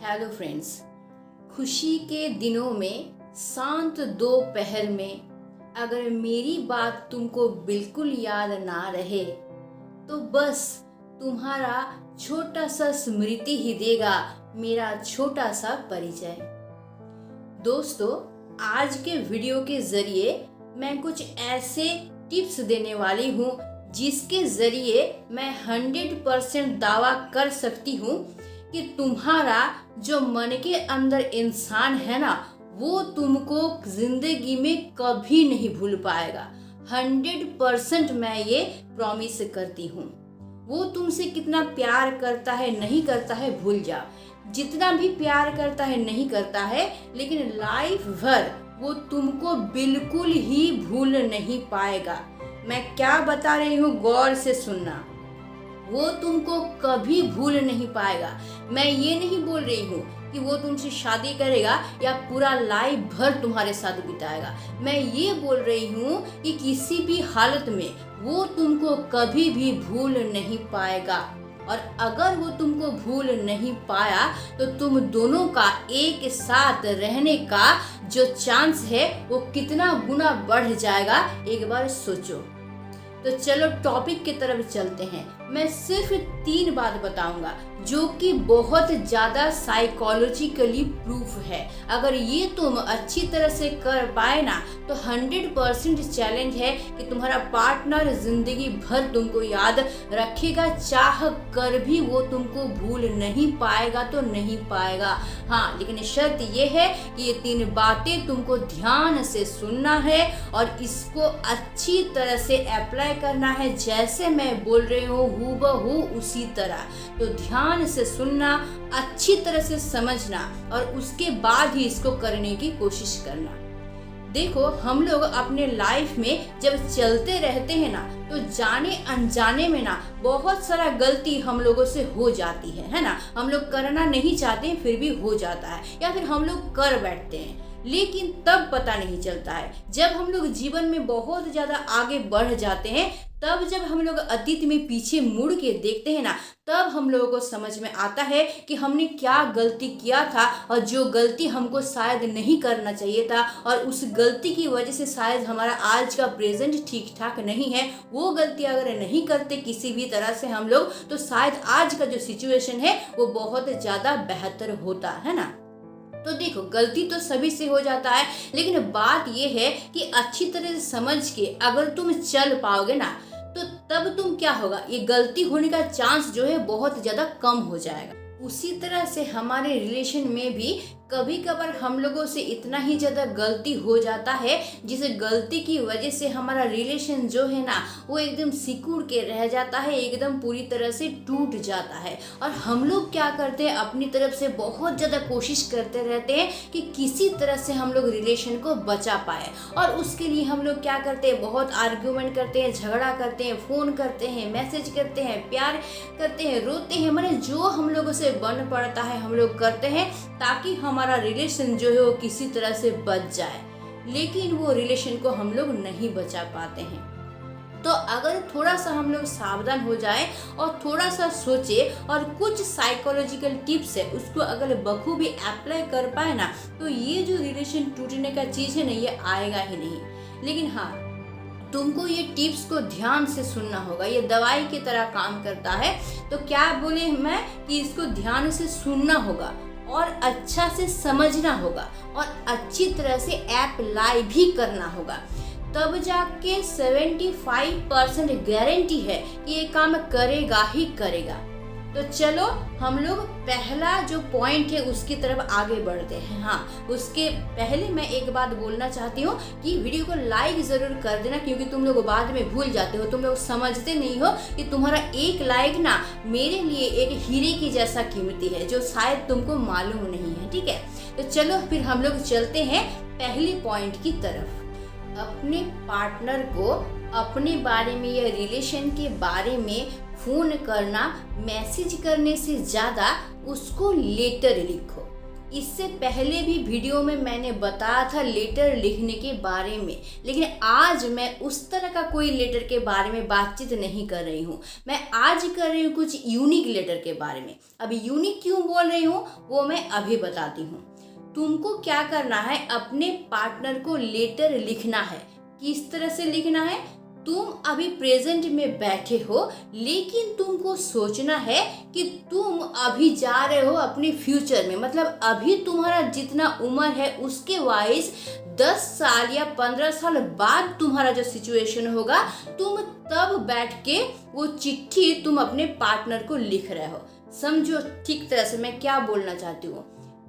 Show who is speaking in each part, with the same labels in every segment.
Speaker 1: Hello friends, खुशी के दिनों में शांत दोपहर में अगर मेरी बात तुमको बिल्कुल याद ना रहे तो बस तुम्हारा छोटा सा स्मृति ही देगा मेरा छोटा सा परिचय। दोस्तों, आज के वीडियो के जरिए मैं कुछ ऐसे टिप्स देने वाली हूँ जिसके जरिए मैं 100% दावा कर सकती हूँ कि तुम्हारा जो मन के अंदर इंसान है ना, वो तुमको जिंदगी में कभी नहीं भूल पाएगा। 100% मैं ये प्रॉमिस करती हूँ। वो तुमसे कितना प्यार करता है नहीं करता है भूल जाओ, जितना भी प्यार करता है नहीं करता है, लेकिन लाइफ भर वो तुमको बिल्कुल ही भूल नहीं पाएगा। मैं क्या बता रही हूँ गौर से सुनना। वो तुमको कभी भूल नहीं पाएगा। मैं ये नहीं बोल रही हूँ कि वो तुमसे शादी करेगा या पूरा लाइफ भर तुम्हारे साथ बिताएगा। मैं ये बोल रही हूँ कि किसी भी हालत में वो तुमको कभी भी भूल नहीं पाएगा। और अगर वो तुमको भूल नहीं पाया तो तुम दोनों का एक साथ रहने का जो चांस है वो कितना गुना बढ़ जाएगा, एक बार सोचो। तो चलो टॉपिक की तरफ चलते हैं। मैं सिर्फ 3 बात बताऊंगा जो कि बहुत ज़्यादा साइकोलॉजिकली प्रूफ है। अगर ये तुम अच्छी तरह से कर पाए ना तो 100% चैलेंज है कि तुम्हारा पार्टनर जिंदगी भर तुमको याद रखेगा, चाह कर भी वो तुमको भूल नहीं पाएगा तो नहीं पाएगा। हाँ, लेकिन शर्त ये है कि ये 3 बातें तुमको ध्यान से सुनना है और इसको अच्छी तरह से अप्लाई करना है। जैसे मैं बोल रही हूँ हूबहू उसी तरह। तो ध्यान से सुनना, अच्छी तरह से समझना और उसके बाद ही इसको करने की कोशिश करना। देखो, हम लोग अपने लाइफ में जब चलते रहते हैं ना तो जाने अनजाने में ना बहुत सारा गलती हम लोगों से हो जाती है ना। हम लोग करना नहीं चाहते फिर भी हो जाता है, या फिर हम लोग कर बैठते हैं लेकिन तब पता नहीं चलता है। जब हम लोग जीवन में बहुत ज़्यादा आगे बढ़ जाते हैं, तब जब हम लोग अतीत में पीछे मुड़ के देखते हैं ना, तब हम लोगों को समझ में आता है कि हमने क्या गलती किया था और जो गलती हमको शायद नहीं करना चाहिए था, और उस गलती की वजह से शायद हमारा आज का प्रेजेंट ठीक ठाक नहीं है। वो गलती अगर नहीं करते किसी भी तरह से हम लोग, तो शायद आज का जो सिचुएशन है वो बहुत ज़्यादा बेहतर होता है ना। तो देखो, गलती तो सभी से हो जाता है, लेकिन बात यह है कि अच्छी तरह से समझ के अगर तुम चल पाओगे ना तो तब तुम क्या होगा, ये गलती होने का चांस जो है बहुत ज़्यादा कम हो जाएगा। उसी तरह से हमारे रिलेशन में भी कभी कभार हम लोगों से इतना ही ज़्यादा गलती हो जाता है जिस गलती की वजह से हमारा रिलेशन जो है ना वो एकदम सिकुड़ के रह जाता है, एकदम पूरी तरह से टूट जाता है। और हम लोग क्या करते हैं, अपनी तरफ से बहुत ज़्यादा कोशिश करते रहते हैं कि किसी तरह से हम लोग रिलेशन को बचा पाए, और उसके लिए हम लोग क्या करते हैं, बहुत आर्ग्यूमेंट करते हैं, झगड़ा करते हैं, फ़ोन करते हैं, मैसेज करते हैं, प्यार करते हैं, रोते हैं, मैंने जो हम लोगों से बन पड़ता है हम लोग करते हैं ताकि हमारा रिलेशन जो है वो किसी तरह से बच जाए। लेकिन वो रिलेशन को हम लोग नहीं बचा पाते हैं। तो अगर थोड़ा सा हम लोग सावधान हो जाए और थोड़ा सा सोचे और कुछ साइकोलॉजिकल टिप्स है उसको अगर बखूबी अप्लाई कर पाए ना, तो ये जो रिलेशन टूटने का चीज़ है ना ये आएगा ही नहीं। लेकिन हाँ, तुमको ये टिप्स को ध्यान से सुनना होगा। ये दवाई की तरह काम करता है। तो क्या बोले मैं कि इसको ध्यान से सुनना होगा और अच्छा से समझना होगा और अच्छी तरह से अप्लाई भी करना होगा, तब जाके 75% गारंटी है कि ये काम करेगा ही करेगा। तो चलो हम लोग पहला जो पॉइंट है उसकी तरफ आगे बढ़ते हैं। हाँ, उसके पहले मैं एक बात बोलना चाहती हूँ कि वीडियो को लाइक ज़रूर कर देना, क्योंकि तुम लोग बाद में भूल जाते हो, तुम लोग समझते नहीं हो कि तुम्हारा एक लाइक ना मेरे लिए एक हीरे की जैसा कीमती है, जो शायद तुमको मालूम नहीं है। ठीक है, तो चलो फिर हम लोग चलते हैं पहली पॉइंट की तरफ। अपने पार्टनर को अपने बारे में या रिलेशन के बारे में फ़ोन करना, मैसेज करने से ज़्यादा उसको लेटर लिखो, इससे पहले भी वीडियो में मैंने बताया था लेटर लिखने के बारे में, लेकिन आज मैं उस तरह का कोई लेटर के बारे में बातचीत नहीं कर रही हूँ। मैं आज कर रही हूँ कुछ यूनिक लेटर के बारे में। अभी यूनिक क्यों बोल रही हूँ वो मैं अभी बताती हूँ। तुमको क्या करना है, अपने पार्टनर को लेटर लिखना है। किस तरह से लिखना है? तुम अभी प्रेजेंट में बैठे हो, लेकिन तुमको सोचना है कि तुम अभी जा रहे हो अपने फ्यूचर में, मतलब अभी तुम्हारा जितना उम्र है उसके वाइज 10 साल या 15 साल बाद तुम्हारा जो सिचुएशन होगा, तुम तब बैठ के वो चिट्ठी तुम अपने पार्टनर को लिख रहे हो। समझो ठीक तरह से मैं क्या बोलना चाहती हूँ।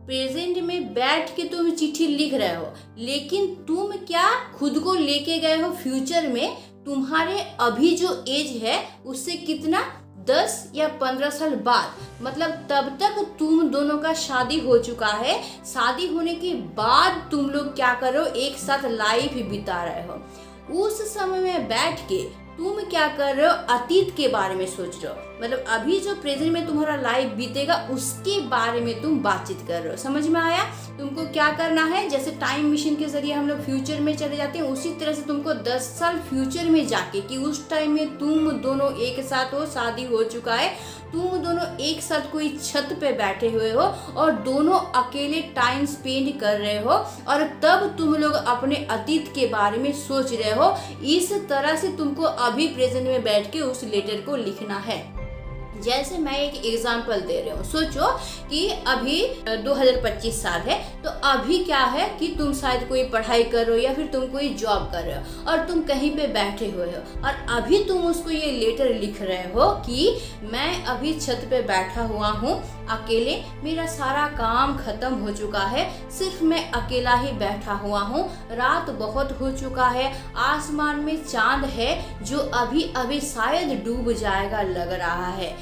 Speaker 1: प्रेजेंट में बैठ के तुम चिट्ठी लिख रहे हो, लेकिन तुम क्या खुद को लेके गए हो फ्यूचर में। तुम्हारे अभी जो एज है उससे कितना 10 या 15 साल बाद, मतलब तब तक तुम दोनों का शादी हो चुका है। शादी होने के बाद तुम लोग क्या करो, एक साथ लाइफ बिता रहे हो। उस समय में बैठ के तुम क्या कर रहे हो, अतीत के बारे में सोच रहे हो। मतलब अभी जो प्रेजेंट में तुम्हारा लाइफ बीतेगा उसके बारे में तुम बातचीत कर रहे हो। समझ में आया? तुमको क्या करना है, जैसे टाइम मशीन के जरिए हम लोग फ्यूचर में चले जाते हैं, उसी तरह से तुमको 10 साल फ्यूचर में जाके, कि उस टाइम में तुम दोनों एक साथ हो, शादी हो चुका है, तुम दोनों एक साथ कोई छत पे बैठे हुए हो और दोनों अकेले टाइम स्पेंड कर रहे हो, और तब तुम लोग अपने अतीत के बारे में सोच रहे हो। इस तरह से तुमको अभी प्रेजेंट में बैठ के उस लेटर को लिखना है। जैसे मैं एक एग्जांपल दे रही हूँ। सोचो कि अभी 2025 साल है, तो अभी क्या है कि तुम शायद कोई पढ़ाई कर रहे हो या फिर तुम कोई जॉब कर रहे हो और तुम कहीं पे बैठे हुए हो, और अभी तुम उसको ये लेटर लिख रहे हो कि मैं अभी छत पे बैठा हुआ हूँ अकेले, मेरा सारा काम खत्म हो चुका है, सिर्फ मैं अकेला ही बैठा हुआ हूँ, रात बहुत हो चुका है, आसमान में चांद है जो अभी अभी शायद डूब जाएगा लग रहा है।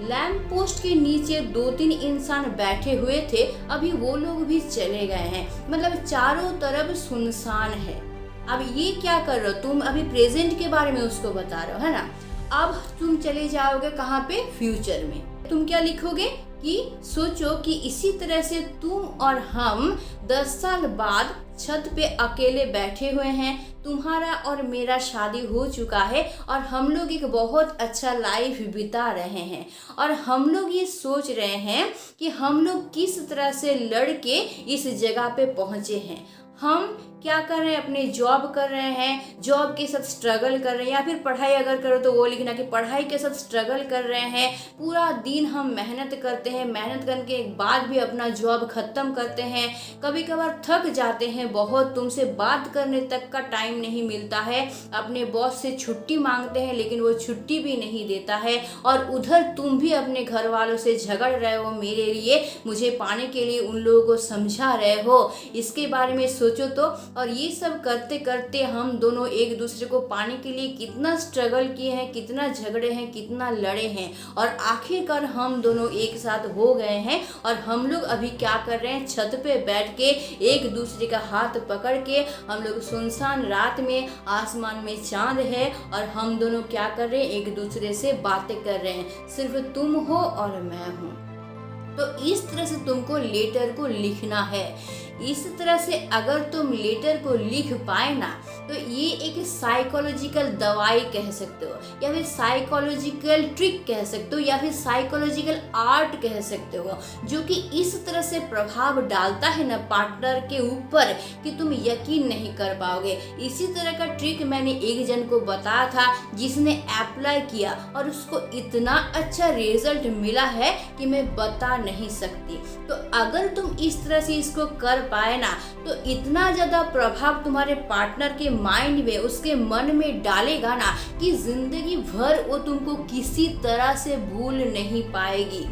Speaker 1: लैंप पोस्ट के नीचे 2-3 इंसान बैठे हुए थे, अभी वो लोग भी चले गए हैं, मतलब चारों तरफ सुनसान है। अब ये क्या कर रहे हो, तुम अभी प्रेजेंट के बारे में उसको बता रहे हो, है ना। अब तुम चले जाओगे कहाँ पे, फ्यूचर में। तुम क्या लिखोगे कि सोचो कि इसी तरह से तुम और हम 10 साल बाद छत पे अकेले बैठे हुए हैं, तुम्हारा और मेरा शादी हो चुका है और हम लोग एक बहुत अच्छा लाइफ बिता रहे हैं, और हम लोग ये सोच रहे हैं कि हम लोग किस तरह से लड़ के इस जगह पे पहुंचे हैं। हम क्या कर रहे हैं, अपने जॉब कर रहे हैं, जॉब के साथ स्ट्रगल कर रहे हैं, या फिर पढ़ाई अगर करो तो वो लिखना कि पढ़ाई के साथ स्ट्रगल कर रहे हैं। पूरा दिन हम मेहनत करते हैं, मेहनत करने के बाद भी अपना जॉब ख़त्म करते हैं, कभी कभार थक जाते हैं बहुत, तुमसे बात करने तक का टाइम नहीं मिलता है, अपने बॉस से छुट्टी मांगते हैं लेकिन वो छुट्टी भी नहीं देता है, और उधर तुम भी अपने घर वालों से झगड़ रहे हो मेरे लिए, मुझे पाने के लिए उन लोगों को समझा रहे हो। इसके बारे में सोचो तो। और ये सब करते करते हम दोनों एक दूसरे को पाने के लिए कितना स्ट्रगल किए हैं, कितना झगड़े हैं, कितना लड़े हैं, और आखिरकार हम दोनों एक साथ हो गए हैं। और हम लोग अभी क्या कर रहे हैं, छत पे बैठ के एक दूसरे का हाथ पकड़ के, हम लोग सुनसान रात में, आसमान में चांद है, और हम दोनों क्या कर रहे हैं, एक दूसरे से बातें कर रहे हैं, सिर्फ तुम हो और मैं हूँ। तो इस तरह से तुमको लेटर को लिखना है। इस तरह से अगर तुम लेटर को लिख पाए ना, तो ये एक साइकोलॉजिकल दवाई कह सकते हो, या फिर साइकोलॉजिकल ट्रिक कह सकते हो, या फिर साइकोलॉजिकल आर्ट कह सकते हो, जो कि इस तरह से प्रभाव डालता है ना पार्टनर के ऊपर कि तुम यकीन नहीं कर पाओगे। इसी तरह का ट्रिक मैंने एक जन को बताया था जिसने अप्लाई किया और उसको इतना अच्छा रिजल्ट मिला है कि मैं बता नहीं सकती। तो अगर तुम इस तरह से इसको कर पाए ना, तो इतना ज़्यादा प्रभाव तुम्हारे पार्टनर के माइंड में, उसके मन में डालेगा ना, कि जिंदगी भर वो तुमको किसी तरह से भूल नहीं पाएगी।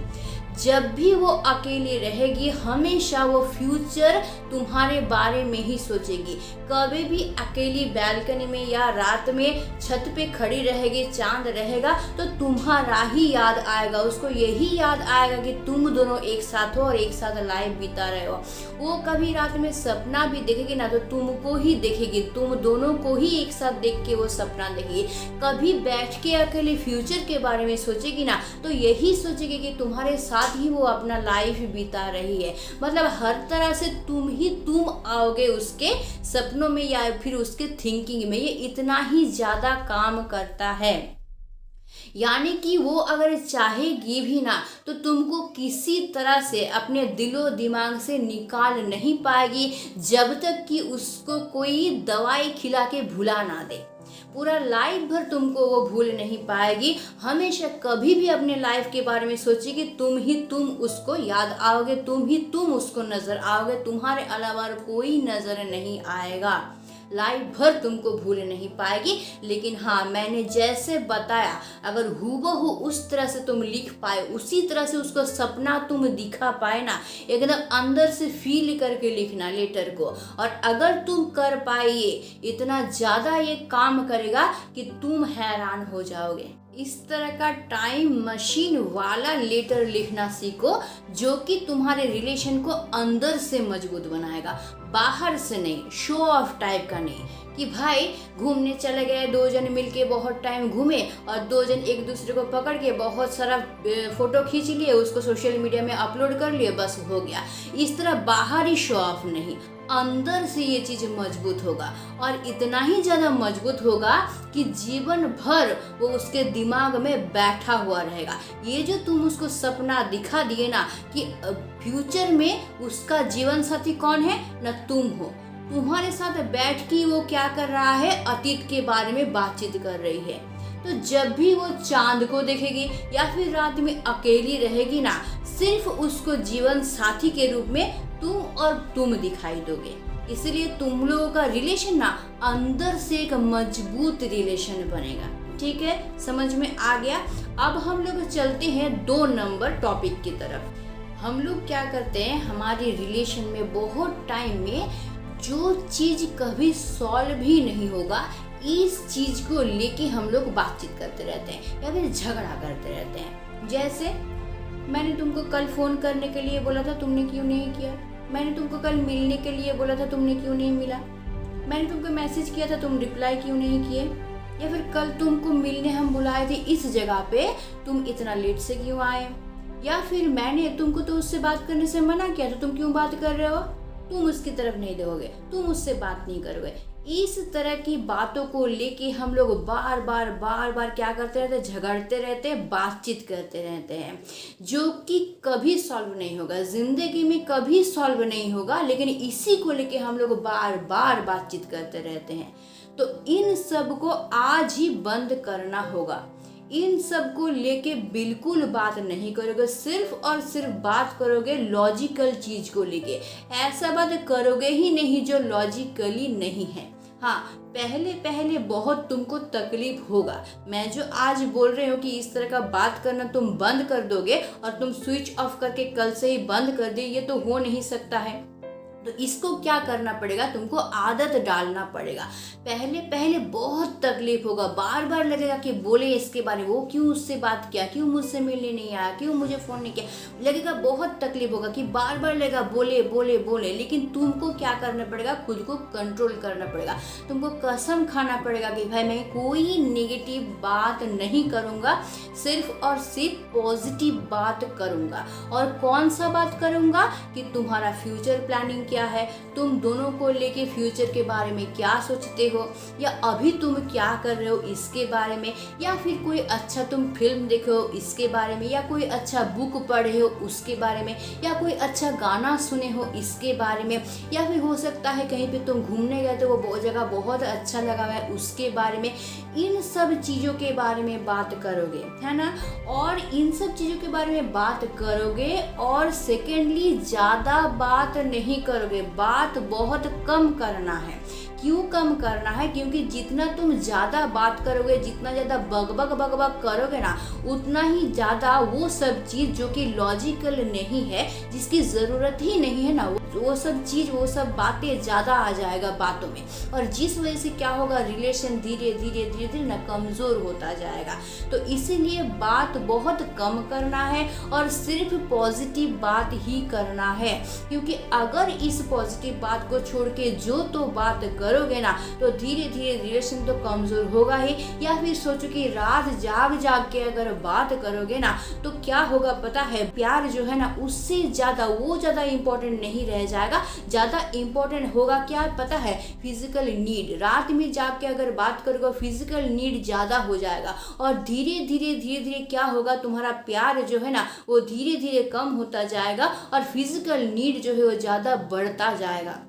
Speaker 1: जब भी वो अकेली रहेगी, हमेशा वो फ्यूचर तुम्हारे बारे में ही सोचेगी। कभी भी अकेली बैल्कनी में या रात में छत पे खड़ी रहेगी, चांद रहेगा, तो तुम्हारा ही याद आएगा। उसको यही याद आएगा कि तुम दोनों एक साथ हो और एक साथ लाइफ बिता रहे हो। वो कभी रात में सपना भी देखेगी ना, तो तुमको ही देखेगी, तुम दोनों को ही एक साथ देख के वो सपना देखेगी। कभी बैठ के अकेले फ्यूचर के बारे में सोचेगी ना, तो यही सोचेगी कि तुम्हारे साथ साथ ही वो अपना लाइफ बिता रही है। मतलब हर तरह से तुम आओगे उसके सपनों में या फिर उसके थिंकिंग में। ये इतना ही ज़्यादा काम करता है, यानी कि वो अगर चाहेगी भी ना तो तुमको किसी तरह से अपने दिलो दिमाग से निकाल नहीं पाएगी, जब तक कि उसको कोई दवाई खिला के भुला ना दे। पूरा लाइफ भर तुमको वो भूल नहीं पाएगी। हमेशा कभी भी अपने लाइफ के बारे में सोचिए कि तुम उसको याद आओगे, तुम उसको नजर आओगे, तुम्हारे अलावा कोई नजर नहीं आएगा। लाइफ भर तुमको भूल नहीं पाएगी। लेकिन हाँ, मैंने जैसे बताया, अगर हूबहू उस तरह से तुम लिख पाए, उसी तरह से उसको सपना तुम दिखा पाए ना, एकदम अंदर से फील करके लिखना लेटर को, और अगर तुम कर पाइए, इतना ज़्यादा ये काम करेगा कि तुम हैरान हो जाओगे। इस तरह का टाइम मशीन वाला लेटर लिखना सीखो, जो कि तुम्हारे रिलेशन को अंदर से मजबूत बनाएगा, बाहर से नहीं, शो ऑफ टाइप का नहीं कि भाई घूमने चले गए, दो जन मिलके बहुत टाइम घूमे और दो जन एक दूसरे को पकड़ के बहुत सारा फोटो खींच लिए, उसको सोशल मीडिया में अपलोड कर लिए, बस हो गया। इस तरह बाहरी शो ऑफ नहीं, अंदर से ये चीज़ मजबूत होगा, और इतना ही ज़्यादा मजबूत होगा कि जीवन भर वो उसके दिमाग में बैठा हुआ रहेगा। ये जो तुम उसको सपना दिखा दिए ना कि फ्यूचर में उसका जीवन साथी कौन है ना, तुम हो, तुम्हारे साथ बैठ के वो क्या कर रहा है, अतीत के बारे में बातचीत कर रही है। तो जब भी वो चांद को देखेगी या फिर रात में अकेली रहेगी ना, सिर्फ उसको जीवन साथी के रूप में तुम दिखाई दोगे। इसलिए तुम लोगों का रिलेशन ना अंदर से एक मजबूत रिलेशन बनेगा। ठीक है, समझ में आ गया। अब हम लोग चलते हैं 2 नंबर टॉपिक की तरफ। हम लोग क्या करते हैं, हमारे रिलेशन में बहुत टाइम में जो चीज़ कभी सॉल्व ही नहीं होगा, इस चीज़ को लेके हम लोग बातचीत करते रहते हैं या फिर झगड़ा करते रहते हैं। जैसे मैंने तुमको कल फ़ोन करने के लिए बोला था, तुमने क्यों नहीं किया? मैंने तुमको कल मिलने के लिए बोला था, तुमने क्यों नहीं मिला? मैंने तुमको मैसेज किया था, तुम रिप्लाई क्यों नहीं किए? या फिर कल तुमको मिलने हम बुलाए थे इस जगह पे, तुम इतना लेट से क्यों आए? या फिर मैंने तुमको तो उससे बात करने से मना किया, तो तुम क्यों बात कर रहे हो? तुम उसकी तरफ नहीं दोगे, तुम उससे बात नहीं करोगे। इस तरह की बातों को लेके हम लोग बार बार क्या करते रहते हैं, झगड़ते रहते हैं, बातचीत करते रहते हैं, जो कि कभी सॉल्व नहीं होगा, जिंदगी में कभी सॉल्व नहीं होगा। लेकिन इसी को लेके हम लोग बार बातचीत करते रहते हैं। तो इन सब को आज ही बंद करना होगा। इन सब को लेके बिल्कुल बात नहीं करोगे, सिर्फ और सिर्फ बात करोगे लॉजिकल चीज को लेके। ऐसा बात करोगे ही नहीं जो लॉजिकली नहीं है। हाँ, पहले बहुत तुमको तकलीफ होगा। मैं जो आज बोल रही हूँ कि इस तरह का बात करना तुम बंद कर दोगे और तुम स्विच ऑफ करके कल से ही बंद कर दे, ये तो हो नहीं सकता है। तो इसको क्या करना पड़ेगा, तुमको आदत डालना पड़ेगा। पहले बहुत तकलीफ होगा, बार लगेगा कि बोले इसके बारे में, वो क्यों उससे बात किया, क्यों मुझसे मिलने नहीं आया, क्यों मुझे फ़ोन नहीं किया, लगेगा बहुत तकलीफ होगा कि बार लगेगा बोले। लेकिन तुमको क्या करना पड़ेगा, खुद को कंट्रोल करना पड़ेगा। तुमको कसम खाना पड़ेगा कि भाई मैं कोई नेगेटिव बात नहीं करूँगा, सिर्फ और सिर्फ पॉजिटिव बात करूँगा। और कौन सा बात करूँगा कि तुम्हारा फ्यूचर प्लानिंग क्या है, तुम दोनों को लेके फ्यूचर के बारे में क्या सोचते हो, या अभी तुम क्या कर रहे हो इसके बारे में, या फिर कोई अच्छा तुम फिल्म देखे हो इसके बारे में, या कोई अच्छा बुक पढ़े हो उसके बारे में, या कोई अच्छा गाना सुने हो इसके बारे में, या फिर हो सकता है कहीं पे तुम घूमने गए तो वो जगह बहुत अच्छा लगा हुआ है उसके बारे में। इन सब चीज़ों के बारे में बात करोगे, है ना। और इन सब चीज़ों के बारे में बात करोगे, और सेकेंडली ज़्यादा बात नहीं करोगे, बात बहुत कम करना है। क्यों कम करना है, क्योंकि जितना तुम ज़्यादा बात करोगे, जितना ज़्यादा बग करोगे ना, उतना ही ज़्यादा वो सब चीज़ जो कि लॉजिकल नहीं है, जिसकी ज़रूरत ही नहीं है ना, वो सब चीज़, वो सब बातें ज़्यादा आ जाएगा बातों में। और जिस वजह से क्या होगा, रिलेशन धीरे धीरे ना कमज़ोर होता जाएगा। तो इसीलिए बात बहुत कम करना है और सिर्फ पॉजिटिव बात ही करना है। क्योंकि अगर इस पॉजिटिव बात को छोड़ के जो तो बात करोगे ना तो धीरे धीरे रिलेशन तो कमजोर होगा ही। या फिर सोचो कि रात जाग जाग के अगर बात करोगे ना तो क्या होगा पता है, प्यार जो है ना उससे ज्यादा वो ज्यादा इंपॉर्टेंट नहीं रह जाएगा। ज्यादा इंपॉर्टेंट होगा क्या पता है, फिजिकल नीड। रात में जाग के अगर बात करोगे फिजिकल नीड ज्यादा हो जाएगा और धीरे धीरे क्या होगा, तुम्हारा प्यार जो है ना वो धीरे धीरे कम होता जाएगा और फिजिकल नीड जो है वो ज्यादा बढ़ता जाएगा।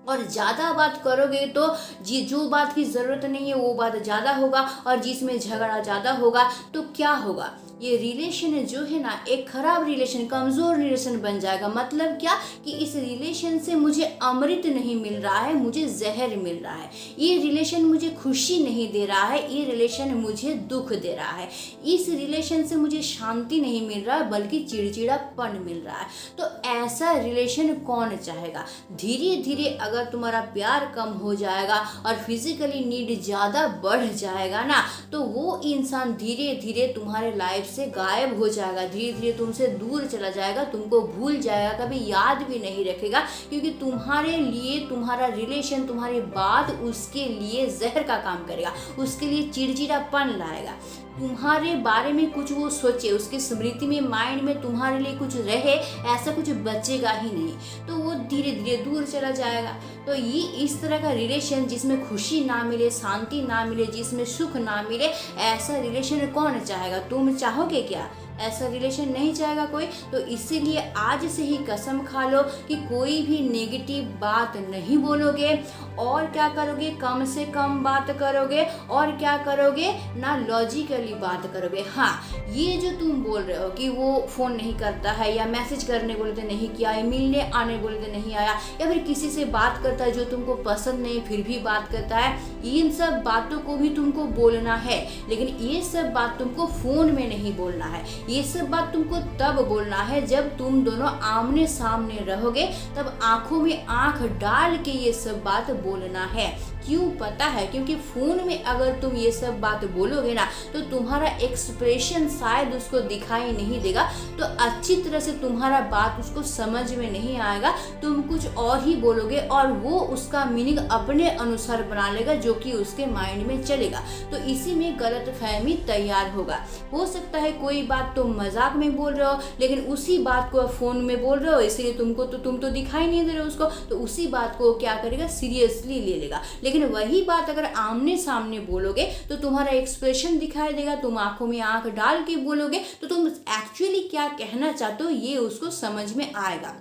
Speaker 1: और ज़्यादा बात करोगे तो जो बात की ज़रूरत नहीं है वो बात ज़्यादा होगा और जिसमें झगड़ा ज़्यादा होगा तो क्या होगा, ये रिलेशन जो है ना एक खराब रिलेशन, कमज़ोर रिलेशन बन जाएगा। मतलब क्या कि इस रिलेशन से मुझे अमृत नहीं मिल रहा है, मुझे जहर मिल रहा है। ये रिलेशन मुझे खुशी नहीं दे रहा है, ये रिलेशन मुझे दुख दे रहा है। इस रिलेशन से मुझे शांति नहीं मिल रहा है बल्कि चिड़चिड़ापन मिल रहा है। तो ऐसा रिलेशन कौन चाहेगा। धीरे धीरे अगर तुम्हारा प्यार कम हो जाएगा और फिजिकली नीड ज़्यादा बढ़ जाएगा ना तो वो इंसान धीरे धीरे तुम्हारे लाइफ से गायब हो जाएगा, धीरे धीरे तुमसे दूर चला जाएगा, तुमको भूल जाएगा, कभी याद भी नहीं रखेगा। क्योंकि तुम्हारे लिए तुम्हारा रिलेशन, तुम्हारी बात उसके लिए जहर का काम करेगा, उसके लिए चिड़चिड़ापन लाएगा। तुम्हारे बारे में कुछ वो सोचे, उसकी स्मृति में, माइंड में तुम्हारे लिए कुछ रहे, ऐसा कुछ बचेगा ही नहीं। तो वो धीरे धीरे दूर चला जाएगा। तो ये इस तरह का रिलेशन जिसमें खुशी ना मिले, शांति ना मिले, जिसमें सुख ना मिले, ऐसा रिलेशन कौन चाहेगा। तुम चाहोगे क्या? ऐसा रिलेशन नहीं चाहेगा कोई। तो इसीलिए आज से ही कसम खा लो कि कोई भी नेगेटिव बात नहीं बोलोगे और क्या करोगे, कम से कम बात करोगे और क्या करोगे ना, लॉजिकली बात करोगे। हाँ, ये जो तुम बोल रहे हो कि वो फ़ोन नहीं करता है या मैसेज करने बोलते नहीं किया, मिलने आने बोलते नहीं आया, या फिर किसी से बात करता है जो तुमको पसंद नहीं फिर भी बात करता है, इन सब बातों को भी तुमको बोलना है। लेकिन ये सब बात तुमको फ़ोन में नहीं बोलना है। ये सब बात तुमको तब बोलना है जब तुम दोनों आमने सामने रहोगे, तब आंखों में आंख डाल के ये सब बात बोलना है। क्यों पता है, क्योंकि फ़ोन में अगर तुम ये सब बात बोलोगे ना तो तुम्हारा एक्सप्रेशन शायद उसको दिखाई नहीं देगा, तो अच्छी तरह से तुम्हारा बात उसको समझ में नहीं आएगा। तुम कुछ और ही बोलोगे और वो उसका मीनिंग अपने अनुसार बना लेगा जो कि उसके माइंड में चलेगा। तो इसी में गलतफहमी तैयार होगा। हो सकता है कोई बात तुम मजाक में बोल रहे हो लेकिन उसी बात को फ़ोन में बोल रहे हो, इसलिए तुम तो दिखाई नहीं दे रहे हो उसको, तो उसी बात को क्या करेगा, सीरियसली ले लेगा। लेकिन वही बात अगर आमने सामने बोलोगे तो तुम्हारा एक्सप्रेशन दिखाई देगा, तुम आंखों में आंख डाल के बोलोगे तो तुम एक्चुअली क्या कहना चाहते हो ये उसको समझ में आएगा।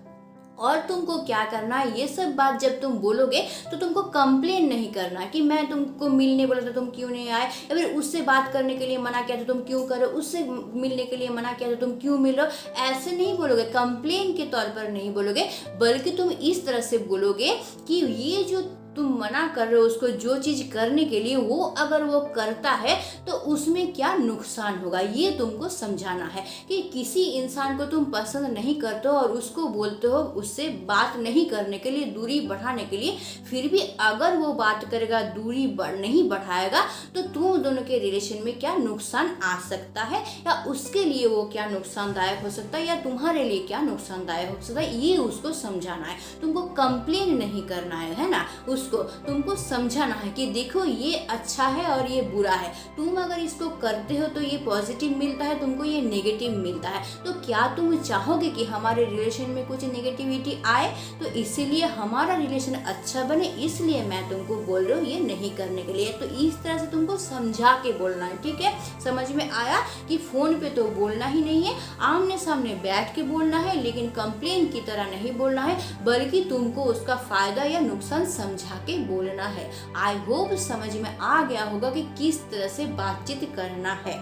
Speaker 1: और तुमको क्या करना है, ये सब बात जब तुम बोलोगे तो तुमको कंप्लेन नहीं करना कि मैं तुमको मिलने बोला था तुम क्यों नहीं आए, या फिर उससे बात करने के लिए मना किया था तुम क्यों करो, उससे मिलने के लिए मना किया था तुम क्यों मिल रहे हो। ऐसे नहीं बोलोगे, कंप्लेन के तौर पर नहीं बोलोगे, बल्कि तुम इस तरह से बोलोगे कि ये जो तुम मना कर रहे हो उसको जो चीज़ करने के लिए, वो अगर वो करता है तो उसमें क्या नुकसान होगा, ये तुमको समझाना है। कि किसी इंसान को तुम पसंद नहीं करते हो और उसको बोलते हो उससे बात नहीं करने के लिए, दूरी बढ़ाने के लिए, फिर भी अगर वो बात करेगा, दूरी नहीं बढ़ाएगा तो तुम दोनों के रिलेशन में क्या नुकसान आ सकता है, या उसके लिए वो क्या नुकसानदायक हो सकता है, या तुम्हारे लिए क्या नुकसानदायक हो सकता है, ये उसको समझाना है। तुमको कंप्लेन नहीं करना है ना, उसको तुमको समझाना है कि देखो ये अच्छा है और ये बुरा है, तुम अगर इसको करते हो तो ये पॉजिटिव मिलता है, तुमको ये नेगेटिव मिलता है। तो क्या तुम चाहोगे कि हमारे रिलेशन में कुछ नेगेटिविटी आए, तो इसीलिए हमारा रिलेशन अच्छा बने, इसलिए मैं तुमको बोल रही हूँ ये नहीं करने के लिए। तो इस तरह से तुमको समझा के बोलना है, ठीक है। समझ में आया कि फोन पे तो बोलना ही नहीं है, आमने सामने बैठ के बोलना है, लेकिन कंप्लेन की तरह नहीं बोलना है, बल्कि तुमको उसका फायदा या नुकसान समझा के बोलना है। आई होप समझ में आ गया होगा कि किस तरह से बातचीत करना है।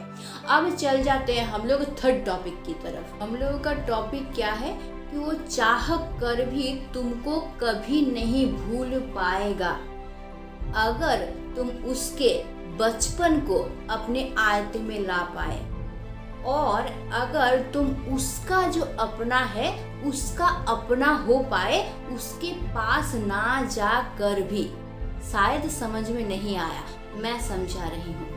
Speaker 1: अब चल जाते हैं हम लोग थर्ड टॉपिक की तरफ। हम लोगों का टॉपिक क्या है कि वो चाह कर भी तुमको कभी नहीं भूल पाएगा अगर तुम उसके बचपन को अपने आयत में ला पाए, और अगर तुम उसका जो अपना है उसका अपना हो पाए, उसके पास ना जा कर भी। शायद समझ में नहीं आया, मैं समझा रही हूँ।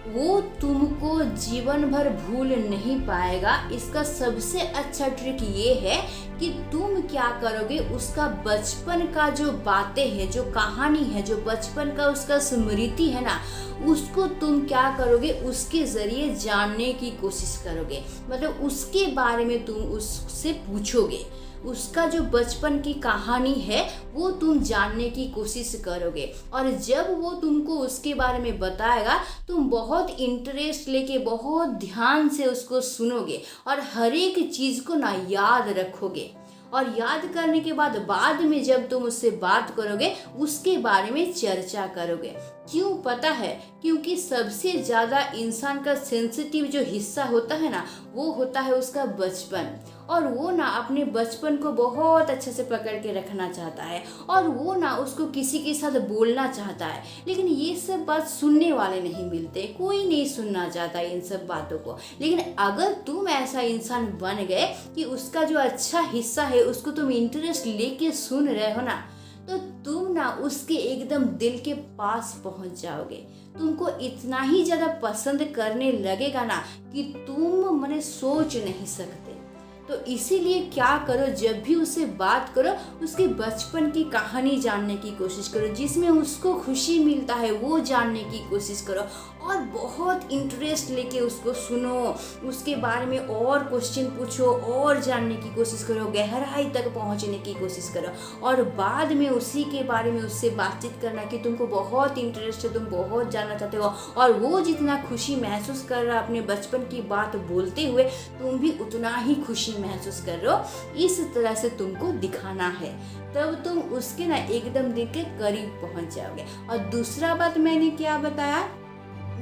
Speaker 1: वो तुमको जीवन भर भूल नहीं पाएगा। इसका सबसे अच्छा ट्रिक ये है कि तुम क्या करोगे, उसका बचपन का जो बातें हैं, जो कहानी है, जो बचपन का उसका स्मृति है ना, उसको तुम क्या करोगे, उसके ज़रिए जानने की कोशिश करोगे। मतलब उसके बारे में तुम उससे पूछोगे, उसका जो बचपन की कहानी है वो तुम जानने की कोशिश करोगे। और जब वो तुमको उसके बारे में बताएगा, तुम बहुत इंटरेस्ट लेके बहुत ध्यान से उसको सुनोगे और हर एक चीज़ को ना याद रखोगे। और याद करने के बाद में जब तुम उससे बात करोगे, उसके बारे में चर्चा करोगे। क्यों पता है? क्योंकि सबसे ज़्यादा इंसान का सेंसिटिव जो हिस्सा होता है ना, वो होता है उसका बचपन। और वो ना अपने बचपन को बहुत अच्छे से पकड़ के रखना चाहता है, और वो ना उसको किसी के साथ बोलना चाहता है। लेकिन ये सब बात सुनने वाले नहीं मिलते, कोई नहीं सुनना चाहता इन सब बातों को। लेकिन अगर तुम ऐसा इंसान बन गए कि उसका जो अच्छा हिस्सा है उसको तुम इंटरेस्ट लेके सुन रहे हो ना, तो तुम ना उसके एकदम दिल के पास पहुंच जाओगे। तुमको इतना ही ज़्यादा पसंद करने लगेगा ना कि तुम मने सोच नहीं सकते। तो इसीलिए क्या करो, जब भी उससे बात करो, उसके बचपन की कहानी जानने की कोशिश करो, जिसमें उसको खुशी मिलता है वो जानने की कोशिश करो। और बहुत इंटरेस्ट लेके उसको सुनो, उसके बारे में और क्वेश्चन पूछो, और जानने की कोशिश करो, गहराई तक पहुंचने की कोशिश करो। और बाद में उसी के बारे में उससे बातचीत करना कि तुमको बहुत इंटरेस्ट है, तुम बहुत जानना चाहते हो, और वो जितना खुशी महसूस कर रहा है अपने बचपन की बात बोलते हुए, तुम भी उतना ही खुशी महसूस कर रहे हो। इस तरह से तुमको दिखाना है, तब तुम उसके ना एकदम दिल के करीब पहुंच जाओगे। और दूसरा बात मैंने क्या बताया,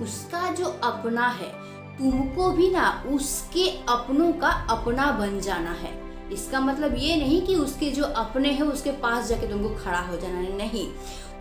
Speaker 1: उसका जो अपना है, तुमको भी ना उसके अपनों का अपना बन जाना है। इसका मतलब ये नहीं कि उसके जो अपने हैं उसके पास जाके तुमको खड़ा हो जाना है, नहीं।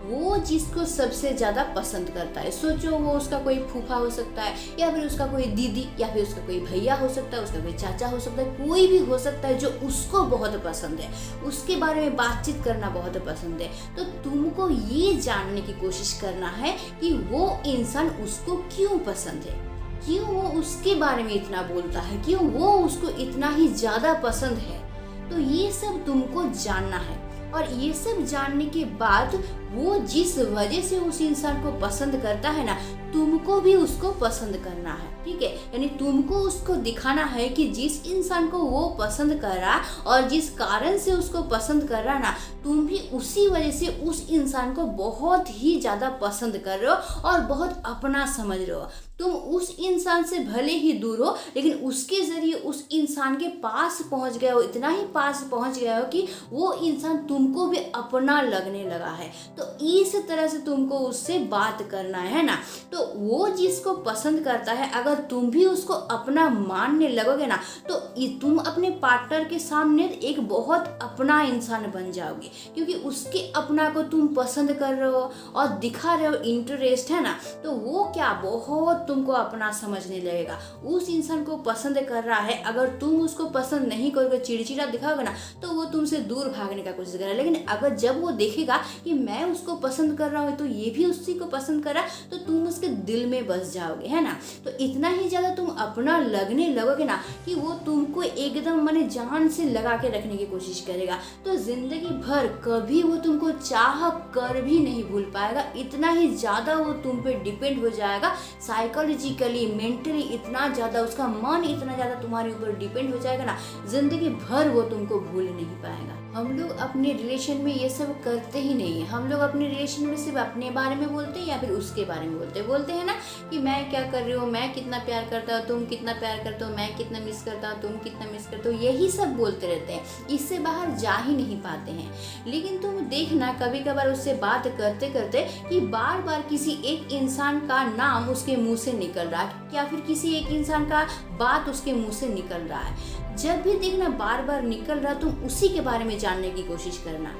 Speaker 1: वो जिसको सबसे ज़्यादा पसंद करता है, सोचो वो उसका कोई फूफा हो सकता है, या फिर उसका कोई दीदी, या फिर उसका कोई भैया हो सकता है, उसका कोई चाचा हो सकता है, कोई भी हो सकता है जो उसको बहुत पसंद है, उसके बारे में बातचीत करना बहुत पसंद है। तो तुमको ये जानने की कोशिश करना है कि वो इंसान उसको क्यों पसंद है, क्यों वो उसके बारे में इतना बोलता है, क्यों वो उसको इतना ही ज़्यादा पसंद है। तो ये सब तुमको जानना है। और ये सब जानने के बाद वो जिस वजह से उस इंसान को पसंद करता है ना, तुमको भी उसको पसंद करना है, ठीक है। यानी तुमको उसको दिखाना है कि जिस इंसान को वो पसंद कर रहा और जिस कारण से उसको पसंद कर रहा ना, तुम भी उसी वजह से उस इंसान को बहुत ही ज़्यादा पसंद कर रहे हो और बहुत अपना समझ रहे हो। तुम उस इंसान से भले ही दूर हो, लेकिन उसके ज़रिए उस इंसान के पास पहुंच गए हो, इतना ही पास पहुंच गए हो कि वो इंसान तुमको भी अपना लगने लगा है। तो इस तरह से तुमको उससे बात करना है ना। तो वो जिसको पसंद करता है, अगर तुम भी उसको अपना मानने लगोगे ना, तो तुम अपने पार्टनर के सामने एक बहुत अपना इंसान बन जाओगे, क्योंकि उसके अपना को तुम पसंद कर रहे हो और दिखा रहे हो इंटरेस्ट, है ना। तो वो क्या बहुत तुमको अपना समझने लगेगा। उस इंसान को पसंद कर रहा है, अगर तुम उसको पसंद नहीं करोगे, चिड़चिड़ा दिखाओगे ना, तो वो तुमसे दूर भागने का कोशिश करेगा। लेकिन अगर जब वो देखेगा कि मैं उसको पसंद कर रहा हूँ तो ये भी उसी को पसंद कर रहा है, तो तुम उसके दिल में बस जाओगे, है ना। तो इतना ही ज़्यादा तुम अपना लगने लगोगे ना कि वो तुमको एकदम माने जान से लगा के रखने की कोशिश करेगा। तो जिंदगी भर कभी वो तुमको चाह कर भी नहीं भूल पाएगा। इतना ही ज़्यादा वो तुम पे डिपेंड हो जाएगा, साइकोलॉजिकली, मेंटली इतना ज़्यादा, उसका मन इतना ज़्यादा तुम्हारे ऊपर डिपेंड हो जाएगा ना, जिंदगी भर वो तुमको भूल नहीं पाएगा। हम लोग अपने रिलेशन में ये सब करते ही नहीं है। हम लोग अपने रिलेशन में सिर्फ अपने बारे में बोलते हैं या फिर उसके बारे में बोलते हैं ना, कि मैं क्या कर रही हूँ, मैं कितना प्यार करता हूँ, तुम कितना प्यार करते हो, मैं कितना मिस करता हूँ, तुम कितना मिस करते हो, यही सब बोलते रहते हैं। इससे बाहर जा ही नहीं पाते हैं। लेकिन तुम देखना, कभी कभार उससे बात करते करते कि बार बार किसी एक इंसान का नाम उसके मुंह से निकल रहा है, या फिर किसी एक इंसान का बात उसके मुंह से निकल रहा है। जब भी देखना बार बार निकल रहा, तुम उसी के बारे में जानने की कोशिश करना।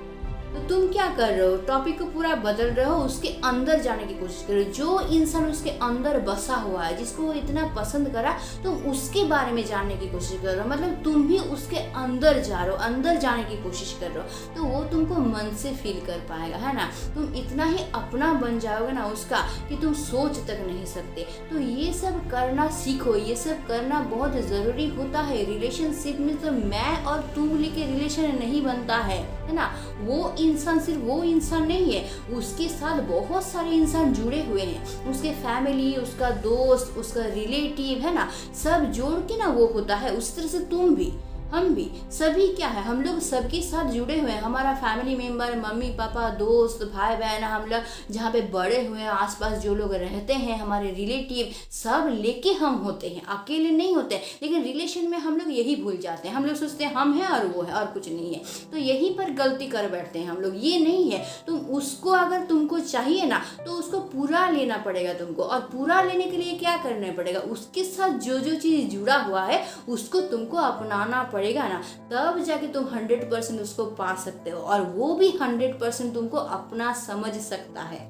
Speaker 1: तो तुम क्या कर रहे हो, टॉपिक को पूरा बदल रहे हो, उसके अंदर जाने की कोशिश कर रहे हो। जो इंसान उसके अंदर बसा हुआ है, जिसको वो इतना पसंद करा, तुम उसके बारे में जानने की कोशिश कर रहे हो। मतलब तुम भी उसके अंदर जा रहे हो, अंदर जाने की कोशिश कर रहे हो, तो वो तुमको मन से फील कर पाएगा, है ना। तुम इतना ही अपना बन जाओगे ना उसका कि तुम सोच तक नहीं सकते। तो ये सब करना सीखो, ये सब करना बहुत ज़रूरी होता है। रिलेशनशिप में तो मैं और तुम लेके रिलेशन नहीं बनता है ना। वो इंसान सिर्फ वो इंसान नहीं है, उसके साथ बहुत सारे इंसान जुड़े हुए हैं, उसके फैमिली, उसका दोस्त, उसका रिलेटिव, है ना, सब जोड़ के ना वो होता है। उस तरह से तुम भी, हम भी, सभी क्या है, हम लोग सबके साथ जुड़े हुए हैं। हमारा फैमिली मेम्बर, मम्मी पापा, दोस्त, भाई बहन, हम लोग जहाँ पे बड़े हुए हैं, आसपास जो लोग रहते हैं, हमारे रिलेटिव, सब लेके हम होते हैं, अकेले नहीं होते। लेकिन रिलेशन में हम लोग यही भूल जाते हैं, हम लोग सोचते हैं हम हैं और वो है और कुछ नहीं है। तो यहीं पर गलती कर बैठते हैं हम लोग। ये नहीं है, तुम उसको अगर तुमको चाहिए ना तो उसको पूरा लेना पड़ेगा तुमको। और पूरा लेने के लिए क्या करना पड़ेगा, उसके साथ जो जो चीज़ जुड़ा हुआ है उसको तुमको अपनाना पड़ेगा ना, तब जाके तुम 100% उसको पा सकते हो। और वो भी 100% तुमको अपना समझ सकता है।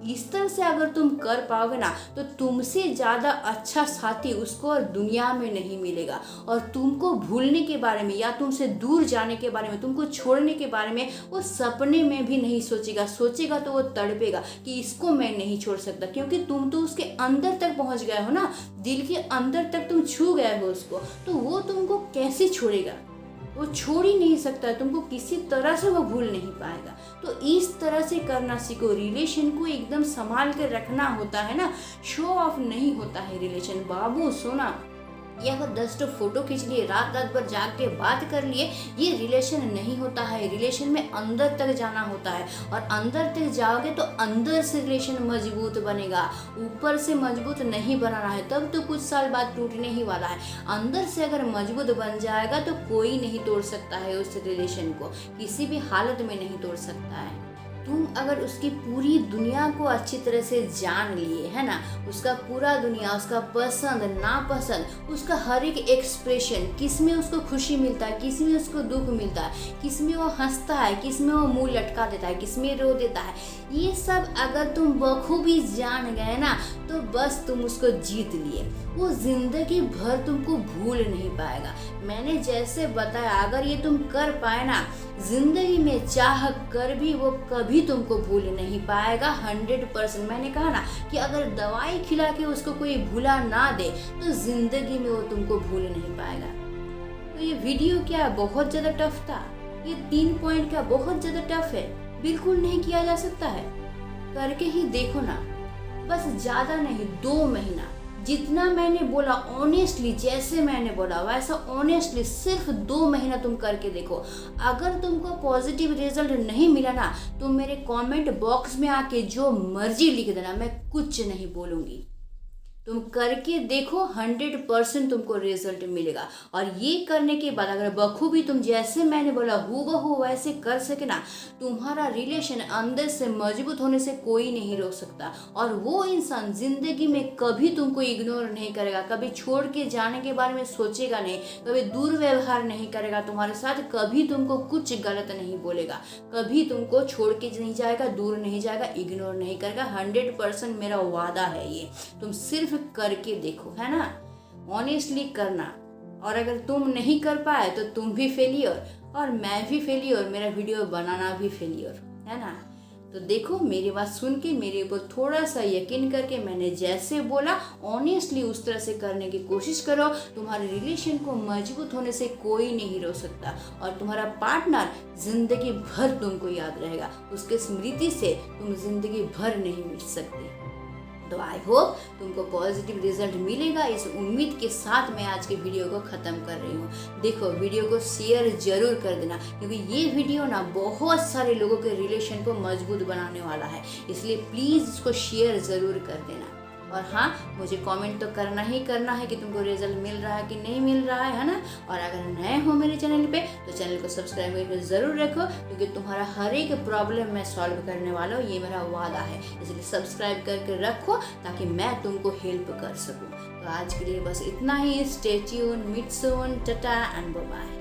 Speaker 1: इस तरह से अगर तुम कर पाओगे ना तो तुमसे ज़्यादा अच्छा साथी उसको और दुनिया में नहीं मिलेगा। और तुमको भूलने के बारे में या तुमसे दूर जाने के बारे में, तुमको छोड़ने के बारे में वो सपने में भी नहीं सोचेगा। सोचेगा तो वो तड़पेगा कि इसको मैं नहीं छोड़ सकता, क्योंकि तुम तो उसके अंदर तक पहुंच गए हो ना, दिल के अंदर तक तुम छू गए हो उसको। तो वो तुमको कैसे छोड़ेगा, वो छोड़ ही नहीं सकता, तुमको किसी तरह से वो भूल नहीं पाएगा। तो इस तरह से करना सीखो। रिलेशन को एकदम संभाल कर रखना होता है ना, शो ऑफ नहीं होता है रिलेशन। बाबू सोना, या फिर 10 फोटो खींच लिए, रात रात भर जाग के बात कर लिए, ये रिलेशन नहीं होता है। रिलेशन में अंदर तक जाना होता है, और अंदर तक जाओगे तो अंदर से रिलेशन मजबूत बनेगा, ऊपर से मजबूत नहीं बनाना है, तब तो कुछ साल बाद टूटने ही वाला है। अंदर से अगर मजबूत बन जाएगा तो कोई नहीं तोड़ सकता है उस रिलेशन को, किसी भी हालत में नहीं तोड़ सकता है। तुम अगर उसकी पूरी दुनिया को अच्छी तरह से जान लिए, है ना, उसका पूरा दुनिया, उसका पसंद नापसंद, उसका हर एक एक्सप्रेशन, किस में उसको खुशी मिलता है, किस में उसको दुख मिलता है, किस में वो हंसता है, किस में वो मुंह लटका देता है, किस में रो देता है, ये सब अगर तुम बखूबी जान गए ना तो बस तुम उसको जीत लिए। वो जिंदगी भर तुमको भूल नहीं पाएगा। मैंने जैसे बताया, अगर ये तुम कर पाए ना, जिंदगी में चाह कर भी वो कभी तुमको भूल नहीं पाएगा 100%। मैंने कहा ना कि अगर दवाई खिला के उसको कोई भूला ना दे तो जिंदगी में वो तुमको भूल नहीं पाएगा। तो ये वीडियो क्या बहुत ज़्यादा टफ था, ये 3 पॉइंट का बहुत ज़्यादा टफ है, बिल्कुल नहीं किया जा सकता है। करके ही देखो ना, बस ज़्यादा नहीं, 2 महीना, जितना मैंने बोला ऑनेस्टली, जैसे मैंने बोला वैसा ऑनेस्टली सिर्फ 2 महीना तुम करके देखो। अगर तुमको पॉजिटिव रिजल्ट नहीं मिला ना तो मेरे कमेंट बॉक्स में आके जो मर्जी लिख देना, मैं कुछ नहीं बोलूँगी। तुम करके देखो, 100% तुमको रिजल्ट मिलेगा। और ये करने के बाद अगर बखूबी तुम जैसे मैंने बोला हूबहू वैसे कर सके ना, तुम्हारा रिलेशन अंदर से मजबूत होने से कोई नहीं रोक सकता। और वो इंसान जिंदगी में कभी तुमको इग्नोर नहीं करेगा, कभी छोड़ के जाने के बारे में सोचेगा नहीं, कभी दुर्व्यवहार नहीं करेगा तुम्हारे साथ, कभी तुमको कुछ गलत नहीं बोलेगा, कभी तुमको छोड़ के नहीं जाएगा, दूर नहीं जाएगा, इग्नोर नहीं करेगा। 100% मेरा वादा है ये। तुम सिर्फ करके देखो, है ना, ऑनेस्टली करना। और अगर तुम नहीं कर पाए तो तुम भी फेलियर और मैं भी फेलियर, मेरा वीडियो बनाना भी फेलियर, है ना। तो देखो, मेरी बात सुन के मेरे ऊपर थोड़ा सा यकीन करके मैंने जैसे बोला ऑनेस्टली उस तरह से करने की कोशिश करो। तुम्हारे रिलेशन को मजबूत होने से कोई नहीं रोक सकता, और तुम्हारा पार्टनर जिंदगी भर तुमको याद रहेगा, उसके स्मृति से तुम जिंदगी भर नहीं मिट सकते। तो आई होप तुमको पॉजिटिव रिजल्ट मिलेगा। इस उम्मीद के साथ मैं आज के वीडियो को ख़त्म कर रही हूँ। देखो, वीडियो को शेयर जरूर कर देना, क्योंकि ये वीडियो ना बहुत सारे लोगों के रिलेशन को मजबूत बनाने वाला है, इसलिए प्लीज़ इसको शेयर ज़रूर कर देना। और हाँ, मुझे कमेंट तो करना ही करना है कि तुमको रिजल्ट मिल रहा है कि नहीं मिल रहा है ना। और अगर नए हो मेरे चैनल पे तो चैनल को सब्सक्राइब करके ज़रूर रखो, क्योंकि तुम्हारा हर एक प्रॉब्लम मैं सॉल्व करने वाला हूँ, ये मेरा वादा है। इसलिए सब्सक्राइब करके रखो ताकि मैं तुमको हेल्प कर सकूँ। तो आज के लिए बस इतना ही। Stay tuned, meet soon, tata and bye bye.